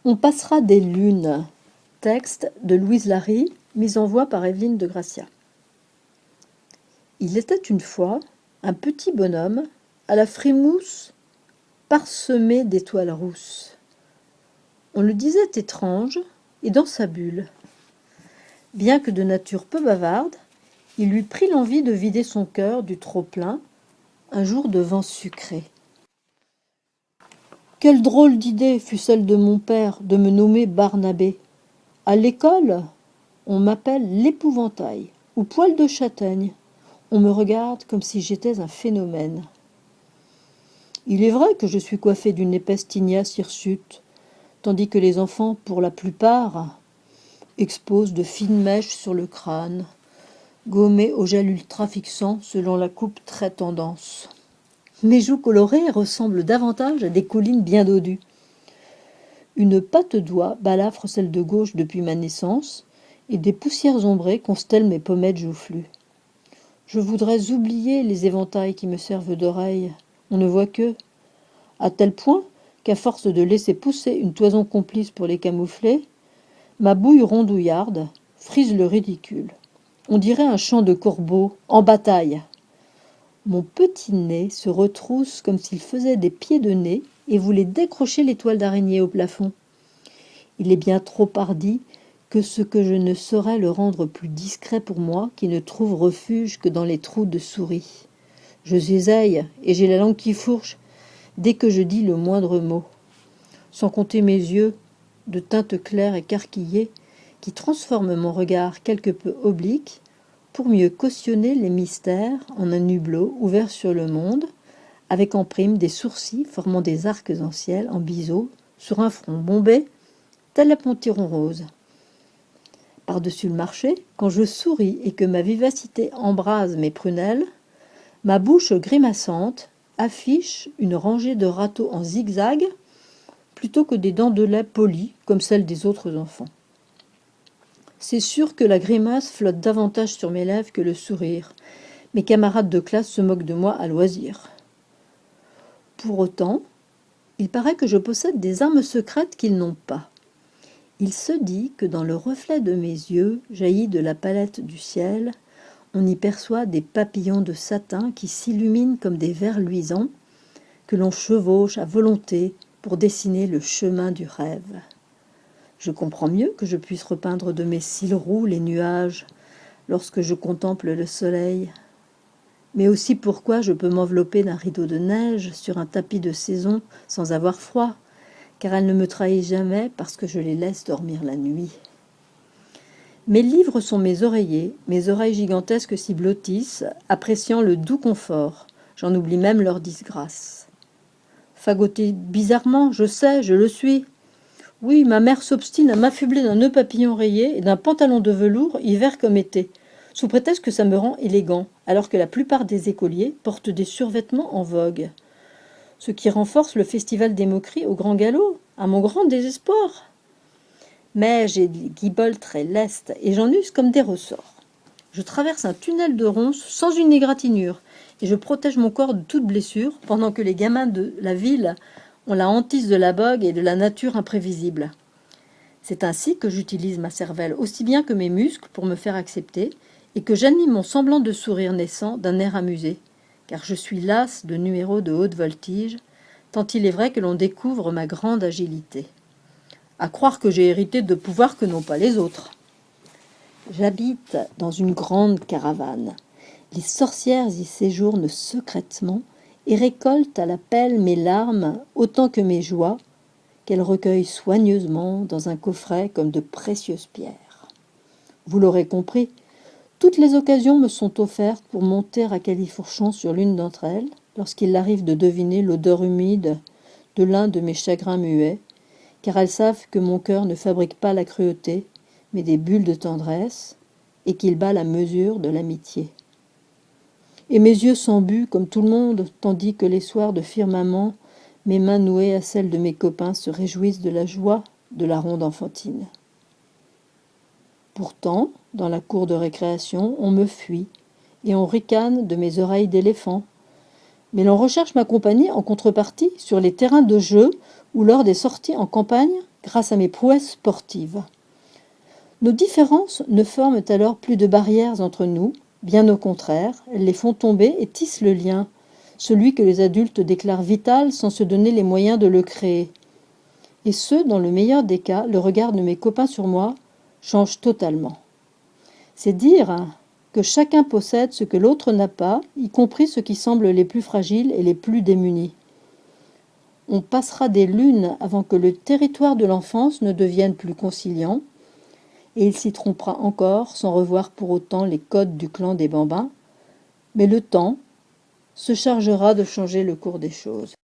On passera des lunes. Texte de Louise Larry, mise en voix par Evelyne de Gracia. Il était une fois un petit bonhomme à la frimousse parsemée d'étoiles rousses. On le disait étrange et dans sa bulle. Bien que de nature peu bavarde, il lui prit l'envie de vider son cœur du trop-plein un jour de vent sucré. Quelle drôle d'idée fut celle de mon père de me nommer Barnabé. À l'école, on m'appelle l'épouvantail ou poil de châtaigne. On me regarde comme si j'étais un phénomène. Il est vrai que je suis coiffé d'une épaisse tignasse hirsute, tandis que les enfants, pour la plupart, exposent de fines mèches sur le crâne, gommées au gel ultra fixant selon la coupe très tendance. Mes joues colorées ressemblent davantage à des collines bien dodues. Une patte d'oie balafre celle de gauche depuis ma naissance, et des poussières ombrées constellent mes pommettes joufflues. Je voudrais oublier les éventails qui me servent d'oreilles. On ne voit qu'eux. À tel point qu'à force de laisser pousser une toison complice pour les camoufler, ma bouille rondouillarde frise le ridicule. On dirait un chant de corbeau en bataille. Mon petit nez se retrousse comme s'il faisait des pieds de nez et voulait décrocher les toiles d'araignée au plafond. Il est bien trop hardi que ce que je ne saurais le rendre plus discret pour moi qui ne trouve refuge que dans les trous de souris. Je zézaille et j'ai la langue qui fourche dès que je dis le moindre mot. Sans compter mes yeux, de teinte claire écarquillée, qui transforment mon regard quelque peu oblique pour mieux cautionner les mystères en un hublot ouvert sur le monde, avec en prime des sourcils formant des arcs en ciel en biseau sur un front bombé, tel la pontiron rose. Par-dessus le marché, quand je souris et que ma vivacité embrase mes prunelles, ma bouche grimaçante affiche une rangée de râteaux en zigzag plutôt que des dents de lait polies comme celles des autres enfants. C'est sûr que la grimace flotte davantage sur mes lèvres que le sourire. Mes camarades de classe se moquent de moi à loisir. Pour autant, il paraît que je possède des armes secrètes qu'ils n'ont pas. Il se dit que dans le reflet de mes yeux, jailli de la palette du ciel, on y perçoit des papillons de satin qui s'illuminent comme des vers luisants, que l'on chevauche à volonté pour dessiner le chemin du rêve. Je comprends mieux que je puisse repeindre de mes cils roux les nuages lorsque je contemple le soleil, mais aussi pourquoi je peux m'envelopper d'un rideau de neige sur un tapis de saison sans avoir froid, car elle ne me trahit jamais parce que je les laisse dormir la nuit. Mes livres sont mes oreillers, mes oreilles gigantesques s'y blottissent, appréciant le doux confort. J'en oublie même leur disgrâce. Fagoté bizarrement, je sais, je le suis. Oui, ma mère s'obstine à m'affubler d'un nœud papillon rayé et d'un pantalon de velours, hiver comme été, sous prétexte que ça me rend élégant, alors que la plupart des écoliers portent des survêtements en vogue. Ce qui renforce le festival des moqueries au grand galop, à mon grand désespoir. Mais j'ai des guibolles très lestes et j'en use comme des ressorts. Je traverse un tunnel de ronces sans une égratignure et je protège mon corps de toute blessure pendant que les gamins de la ville ont la hantise de la bogue et de la nature imprévisible. C'est ainsi que j'utilise ma cervelle aussi bien que mes muscles pour me faire accepter et que j'anime mon semblant de sourire naissant d'un air amusé, car je suis lasse de numéros de haute voltige, tant il est vrai que l'on découvre ma grande agilité. À croire que j'ai hérité de pouvoirs que n'ont pas les autres. J'habite dans une grande caravane. Les sorcières y séjournent secrètement et récoltent à la pelle mes larmes autant que mes joies, qu'elles recueillent soigneusement dans un coffret comme de précieuses pierres. Vous l'aurez compris, toutes les occasions me sont offertes pour monter à califourchon sur l'une d'entre elles, lorsqu'il arrive de deviner l'odeur humide de l'un de mes chagrins muets, car elles savent que mon cœur ne fabrique pas la cruauté, mais des bulles de tendresse, et qu'il bat la mesure de l'amitié. Et mes yeux s'embuent comme tout le monde, tandis que les soirs de firmament, mes mains nouées à celles de mes copains se réjouissent de la joie de la ronde enfantine. Pourtant, dans la cour de récréation, on me fuit, et on ricane de mes oreilles d'éléphant. Mais l'on recherche ma compagnie en contrepartie sur les terrains de jeu ou lors des sorties en campagne, grâce à mes prouesses sportives. Nos différences ne forment alors plus de barrières entre nous, bien au contraire, elles les font tomber et tissent le lien, celui que les adultes déclarent vital sans se donner les moyens de le créer. Et ce, dans le meilleur des cas, le regard de mes copains sur moi change totalement. C'est dire que chacun possède ce que l'autre n'a pas, y compris ceux qui semblent les plus fragiles et les plus démunis. On passera des lunes avant que le territoire de l'enfance ne devienne plus conciliant, et il s'y trompera encore sans revoir pour autant les codes du clan des Bambins, mais le temps se chargera de changer le cours des choses.